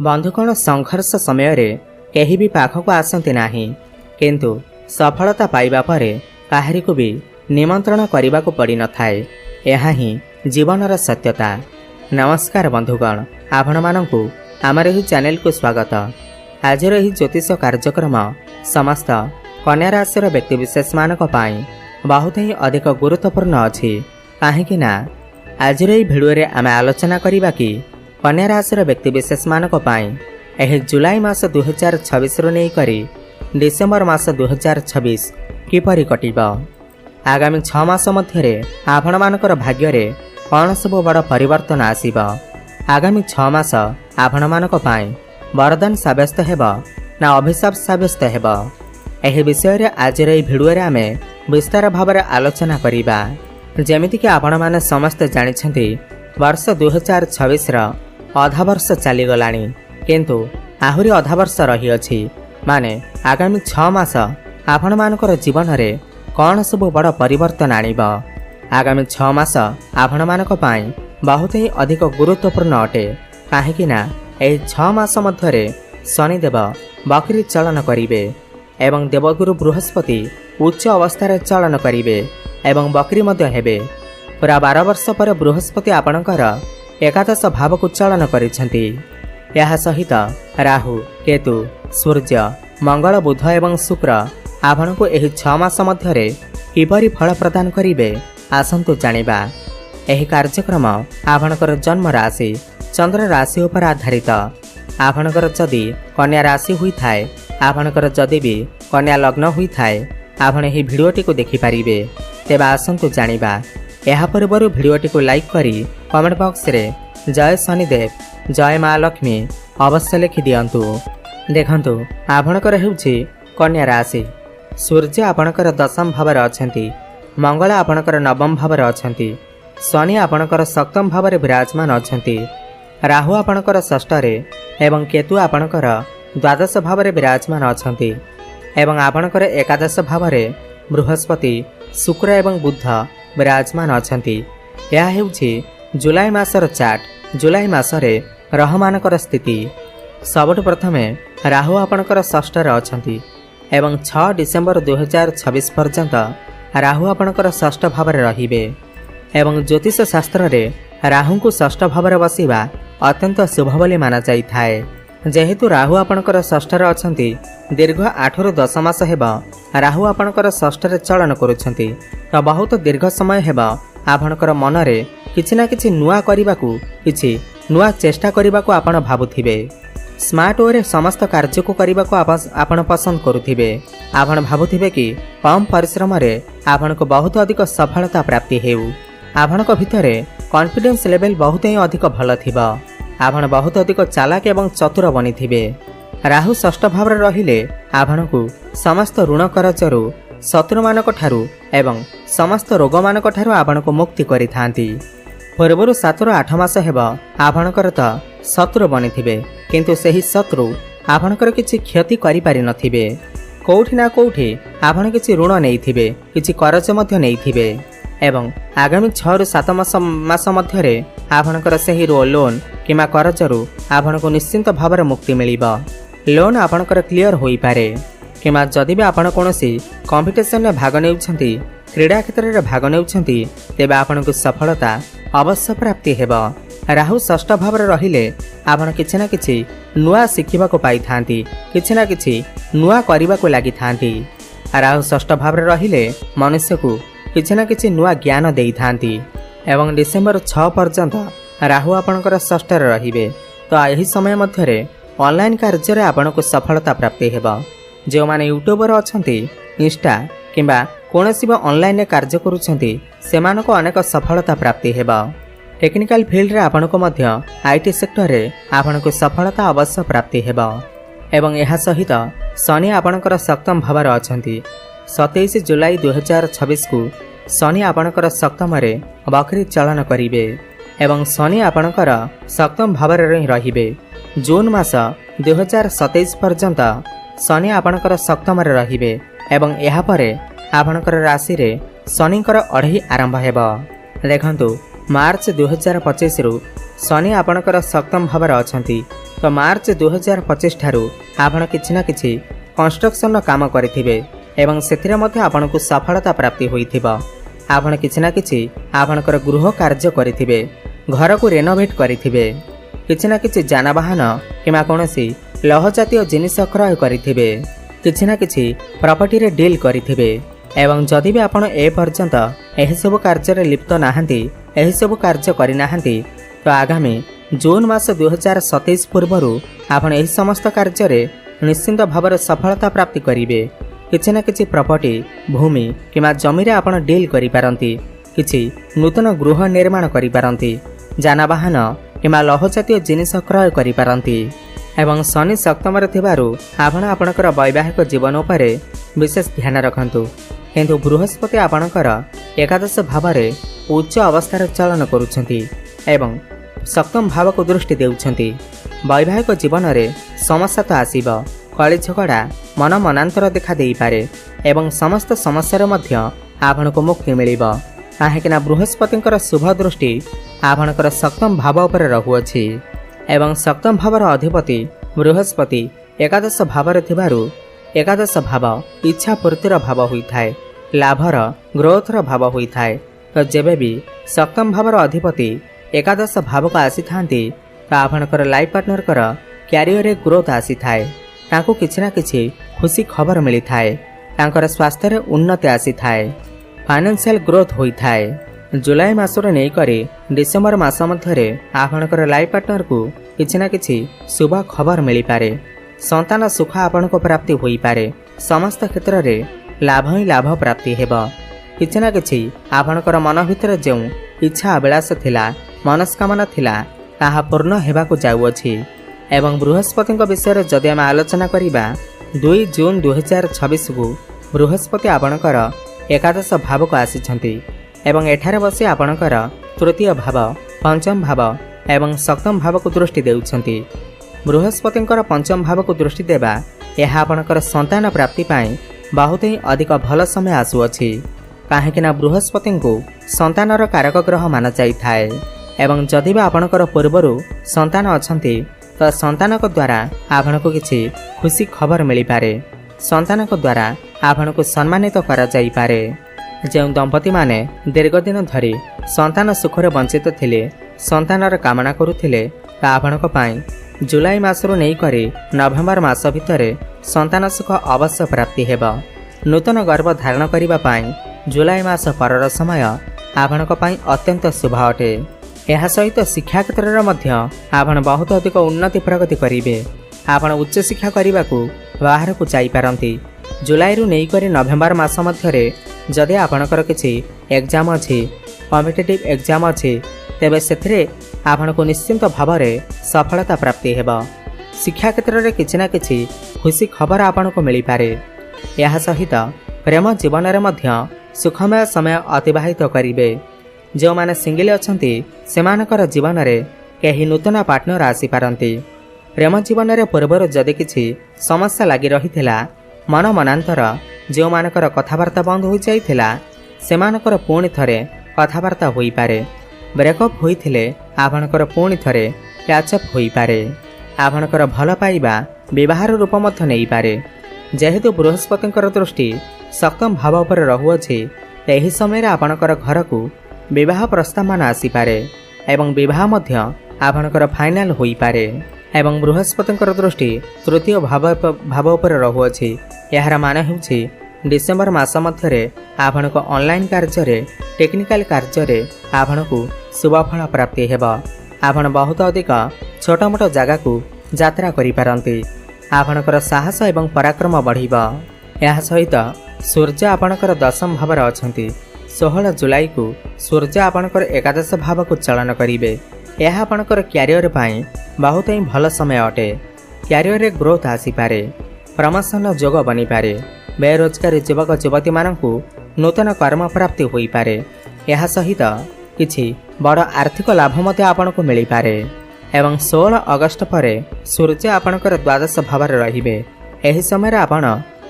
बंधुकोण संघर्ष समय केही भी पाखक आसती नाही, किंतु सफलता पाइबा परे काहारिकु भी निमंत्रण करने को पड़ी न थाए। यह ही जीवनर सत्यता। नमस्कार बंधुगण, आपण मानकु आमर ही चैनल को स्वागत। आज ही ज्योतिष कार्यक्रम समस्त कन्या राशि व्यक्तिविशेष मानक पाई बहुत ही अधिक गुरुत्वपूर्ण अच्छी। कहीं आज भिडियो आम आलोचना करवा कि कन्या राशि व्यक्तिविशेष मानक पाई यह जुलाई मास 2026 रु नहीं करी डिसेम्बर मास 2026 किपरि कटिब। आगामी 6 मास मध्य आपण मानकर भाग्य कौन सब बड़ परिवर्तन आसीब। आगामी 6 मास आपण मानक पाई वरदान साब्यस्त हेब ना अभिशाप साब्यस्त हेब, यह विषय आज भिडियो आम विस्तार भाव आलोचना करिबा। जेमिति कि आपण माने समस्त जानिछंती वर्ष 2026 अधा वर्ष चलीगलाणी, किंतु आहुरी अधा वर्ष रही अछि। माने आगामी 6 मास आपण मानकर जीवन में कौन सब बड़ परिवर्तन आनिब। आगामी 6 मास आपण मानक पाई बहुत ही अधिक गुरुत्वपूर्ण अटे। कहीं यह 6 मास मध्य शनिदेव बकरी चलन करिवे एवं देवगुरु बृहस्पति उच्च अवस्था चलन करिवे एवं बकरी मध्य हेबे। पूरा 12 वर्ष पर बृहस्पति आपणकर एकादश भाव को चलन करिसेंती। यह सहित राहु, केतु, सूर्य, मंगल, बुध एवं शुक्र आपण को यह 6 मास मध्य किपरि फल प्रदान करिवे आसंतु जानिबा। यह कार्यक्रम आपणकर जन्म राशि चंद्र राशि उपर आधारित। आपणकर जदि कन्या राशि हुई थाए, आपणकर जदि भी कन्या लग्न हुई थाए, आपण यह भिडियोटी को देखिपारे। तेबा आसंतु जानिबा। यह पूर्व भिडियोटी को लाइक करी कमेंट बॉक्स रे जय शनिदेव, जय माँ लक्ष्मी अवश्य लिखि दियंतु। देखंतु आपणकर हेउछि कन्या राशि। सूर्य आपणकर दशम भाव अछंती, मंगल आपणकर नवम भाव अछंती, शनि आपणकर सप्तम भाव विराजमान अछंती, राहु आपणकर षष्ठ एवं केतु आपणकर द्वादश भाव विराजमान अछंती एवं आपणकर एकादश भाव बृहस्पति, शुक्र एवं बुध विराजमान अछंती। यह हेउछि जुलाई मासर चार्ट। जुलाई मासरे रहमानकर स्थिति सबुठ प्रथमे राहु आपणकर षष्ठ अछंती एवं 6 डिसेम्बर 2026 पर्यंत राहु आपणकर षष्ठ भाव रहिबे एवं ज्योतिष शास्त्र रे राहु को षष्ठ भाव बसिबा अत्यंत शुभ बोली माना जाई थाए। जेहेतु राहु आपणकर षष्ठ अछंती, दीर्घ 8 रु 10 मास हेब राहु आपणकर षष्ठ चलन करुछंती, तो बहुत दीर्घ समय हेब आपणकर मनरे किछि ना किछि नुआ करिबाकू, किछि नुआ चेष्टा करिबाकू आपण भाबुथिबे। स्मार्ट वे समस्त कार्य को करिबाकू आपण पसंद करुथिबे। आपण भाबुथिबे कि कम परिश्रम रे आपण को बहुत अधिक सफलता प्राप्ति हेउ। आपण को भितरे कॉन्फिडेंस लेवल बहुत ही अधिक भल थिबा। आपण बहुत अधिक चालाक एवं चतुर बनिथिबे। राहु षष्ठ भाव रहिले आपण को समस्त ऋण करजरु, शत्रु मानक ठारू एवं समस्त रोग मानक ठारू आपण को मुक्ति करिथांती। पूर्व 7 रु 8 मास हेब आपणकर त शत्रु बनिथिबे, किंतु सही शत्रु आपणकर किछि क्षति करि पारि नथिबे। कोउठी ना कोउठी आपण किछि ऋण नेइथिबे, किछि करज मध्य नेइथिबे एवं आगामी 6 रु 7 मास मध्य आपणकर सही लोन किमा करजरु आपण को निश्चिंत भाव मुक्ति मिलिबा। लोन आपणकर क्लियर होई पारे, किमा जदि भी आपण कोनोसी कंपटीशन में भाग नेउछंती, क्रीडा क्षेत्र में भाग नेउछंती, तेबे आपण को सफलता अवश्य प्राप्ति हेबा। राहु षष्ठ भाव रहिले आपण किछि ना किछि नुआ शिखिबा को पाई थांती, किछि ना किछि नुआ करिबा को लागि थांती। राहु षष्ठ भाव रहिले मनुष्य को किछि ना किछि नुआ ज्ञान देई थांती एवं डिसेम्बर 6 पर्यंत राहु आपणकर षष्ठ रहिबे। तो यही समय मध्य ऑनलाइन कार्य आपण को सफलता प्राप्ति हेबा। जो माने यूट्यूबर अछंती, इंस्टा किंबा कोनोसी ऑनलाइन कार्य करूछंती, सेमानको अनेक सफलता प्राप्ति हेबा। टेक्निकल फील्ड रे आपण को मध्य आईटी सेक्टर रे आपण को सफलता अवश्य प्राप्ति हेबा। एवं यह सहित शनि आपणकर सप्तम भाव अछंती। 27 जुलाई 2026 को शनि आपणकर सप्तम रे बकरी चलन करिवे एवं शनि आपणकर सप्तम भाव रहिबे। जून मास 2027 पर्यंत शनि आपणकर सप्तम रहिबे एवं यह परे आपणकर राशि रे शनिकर अढ़ई आरंभ हेब। देखंतु मार्च 2025 रु शनि आपणकर सप्तम भाव अच्छा तो मार्च 2025 ठारू आपण किछि ना किछि कंस्ट्रक्शन काम करेथिबे एवं सेथिरे मध्ये आपणकु सफलता प्राप्ति होइथिबा। आपण किछि ना किछि आपणकर गृह कार्य करेथिबे, घर को रेनोवेट करेथिबे, किछि ना किछि जानवाहन किमा कोनोसी लौह जातीय जिनिस क्रय करेथिबे, किछि ना किछि प्रॉपर्टी रे डील करेथिबे एवं जदि भी आपण ए पर्यंत एही सब कार्य रे लिप्त नाहंती, एही सब कार्य करि नाहंती तो आगामी जून मास 2027 पूर्वरु आपण एही समस्त कार्य रे निश्चिंत भाव सफलता प्राप्ति करिवे। किछि ना किछि प्रॉपर्टी भूमि किमा जमी रे आपण डील करि पारंती, किछि नूतन गृह निर्माण करि पारंती, जानवाहन किमा लौह जातीय जिनिस क्रय करि पारंती एवं शनि सप्तम रे थिबारु आपण आपणकर वैवाहिक जीवन उपरे विशेष ध्यान रखंतु। किंतु बृहस्पति आपणकर एकादश भाव रे उच्च अवस्थार चलन करुछंती एवं सप्तम भाव को दृष्टि देउछंती। वैवाहिक जीवन रे समस्या तो आसीब, कଳି झगड़ा मन मनांतर देखा देई पारे एवं समस्त समस्या मध्य आपण को मुक्ति मिलिब। काहेकिना बृहस्पतिंकर शुभ दृष्टि आपणकर सप्तम भाव पर रहुअछि एवं सप्तम भावर अधिपति बृहस्पति एकादश भाव रे थिबारु एकादश भाव इच्छा पूर्तिर भाव होइथाय, लाभर ग्रोथर भाव होइथाय। तो जेबे भी सप्तम भावर अधिपति एकादश भाव को आसी थांती तो आपणकर लाइफ पार्टनर कर क्यारियर रे ग्रोथ आसी थाए, तांको किछि ना किछि खुशी खबर मिली थाए, तांकर स्वास्थ्य रे उन्नति आसी थाए, फाइनेंशियल ग्रोथ होई थाए। जुलाई मासरे नै करी डिसेंबर मास मध्यरे आपणकर लाइफ पार्टनर को किछि ना किछि शुभ खबर मिली पारे, संतान सुख आपनको प्राप्ति होई पारे, समस्त क्षेत्र रे लाभ ही लाभ प्राप्ति हेबा। किछि ना किछि आपणकर मन भितर जेउ इच्छा अभिलाष थिला, मनस्कामना थिला ताहा पूर्ण हेबाकु जाउअछि एवं बृहस्पति विषय जदि आम आलोचना करिबा 2 जून 2026 को बृहस्पति आपणकर एकादश भाव को आसीछंती एवं एठारे बसी आपणकर तृतीय भाव, पंचम भाव एवं सप्तम भाव को दृष्टि देउछंती। बृहस्पतिंकर पंचम भाव को दृष्टि देबा यह आपणकर संतान प्राप्ति पाई बहुत ही अधिक भल समय आसुअछि। काहेकिना बृहस्पति को संतानर कारक ग्रह माना जाइथाए एवं जदि भी आपणकर पूर्वरु संतान अछंती तो संतानक द्वारा आपनको किछि खुशी खबर मिली पारे, संतानक द्वारा आपनको सम्मानित करा जाई पारे। जो दंपति माने दीर्घ दिन धरी संतान सुखरे वंचित थिले, संतानर कामना करुथिले ता आपनको पाई जुलाई मासरु नै करी नवेम्बर मास भितरे संतान सुख अवश्य प्राप्ति हेबा। नूतन गर्भ धारण करिबा पाई जुलाई मास परर समय आपनको पाई अत्यंत शुभ अटे। यह सहित शिक्षा क्षेत्र में मध्य आपण बहुत अधिक उन्नति प्रगति करेंगे। आपण उच्च शिक्षा करने को बाहर को जाई पारंती। जुलाई रु नहीं करी नवेम्बर मास मध्यरे जदि आपणकर किछि एग्जाम अछि, कॉम्पिटिटिव एग्जाम अछि, तेबे सेथिरे आपनको निश्चिंत भाव में सफलता प्राप्ति हेबा। शिक्षा क्षेत्र में किछि ना किछि खुशी खबर आपनको मिली पारे। यह सहित प्रेम जीवन में मध्य सुखमय समय अतिबाहित करिवे। जो माने सिंगल अछंती सेमानकर जीवन में कहीं नूतन पार्टनर आसी पारंती। प्रेम जीवन में पूर्वर जदि किछि समस्या लगी रही मन मनांतर जो मानकर कथबार्ता बंद हो जाइथिला सेमानकर पुणी थरे कथबार्ता होई पारे। ब्रेकअप होइथिले आपणकर पुणी थरे कैचअप होई पारे। आपणकर भल पाइबा विवाहर रूप मध्य नहीं पारे। जेहेतु बृहस्पतिंकर दृष्टि सप्तम भाव पर रहुअछि एही समय आपणकर घर को विवाह प्रस्ताव मान आसीपारे एवं विवाह मध्य आपणकर फाइनाल होई पारे। एवं बृहस्पतिंकर दृष्टि तृतीय भाव पर रहुअछि। यार मान हेउछि डिसेंबर मास मध्यरे आपणको ऑनलाइन कार्य रे टेक्निकल कार्य रे आपणको शुभ फल प्राप्ति हेबा। आपण बहुत अधिक छोट मोट जगह को यात्रा करि पारंती। आपणकर साहस एवं पराक्रम बढ़िबा। यह सहित सूर्य आपणकर दशम भाव अछंती। 16 जुलाई को सूर्य आपणकर एकादश भाव को चलन करिवे। यह आपणकर क्यारियर पाई बहुत ही भल समय अटे। क्यारियर रे ग्रोथ आसी पारे, प्रमोशन जोग बनी पारे। बेरोजगारी युवक युवती मानकु नूतन कर्म प्राप्ति होई पारे। यह सहित किछि बड़ आर्थिक लाभ मते आपनको मिली पारे। एवं 16 अगस्त परे सूर्य आपणकर द्वादश भाव रहिबे। एही समय आपण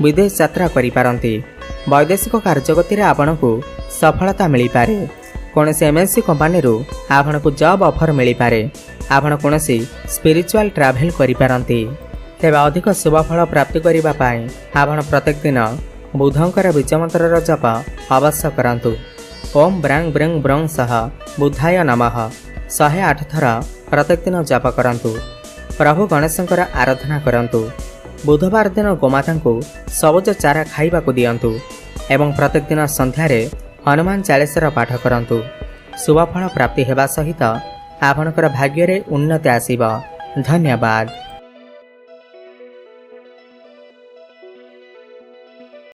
विदेश यात्रा करि पारंती। वैदेशिक कार्यगति रे आपनको सफलता मिली पारे। କୌଣସି MNC କମ୍ପାନୀରୁ ଆପଣଙ୍କୁ ଜବ୍ ଅଫର୍ ମିଳିପାରେ। ଆପଣ କୌଣସି ସ୍ପିରିଚୁଆଲ୍ ଟ୍ରାଭେଲ୍ କରିପାରନ୍ତି। ତେବେ ଅଧିକ ଶୁଭଫଳ ପ୍ରାପ୍ତି କରିବା ପାଇଁ ଆପଣ ପ୍ରତ୍ୟେକ ଦିନ ବୁଧଙ୍କର ବୀଜମନ୍ତ୍ରର ଜପ ଅବଶ୍ୟ କରନ୍ତୁ। ଓମ୍ ବ୍ରାଂ ବ୍ରେଂ ବ୍ରଂ ସହ ବୁଦ୍ଧାୟ ନମଃ 108 ଥର ପ୍ରତ୍ୟେକ ଦିନ ଜପ କରନ୍ତୁ। ପ୍ରଭୁ ଗଣେଶଙ୍କର ଆରାଧନା କରନ୍ତୁ। ବୁଧବାର ଦିନ ଗୋମାତାଙ୍କୁ ସବୁଜ ଚାରା ଖାଇବାକୁ ଦିଅନ୍ତୁ ଏବଂ ପ୍ରତ୍ୟେକ ଦିନ ସନ୍ଧ୍ୟାରେ ହନୁମାନ ଚାଳିଶାର ପାଠ କରନ୍ତୁ। ଶୁଭଫଳ ପ୍ରାପ୍ତି ହେବା ସହିତ ଆପଣଙ୍କର ଭାଗ୍ୟରେ ଉନ୍ନତି ଆସିବ। ଧନ୍ୟବାଦ।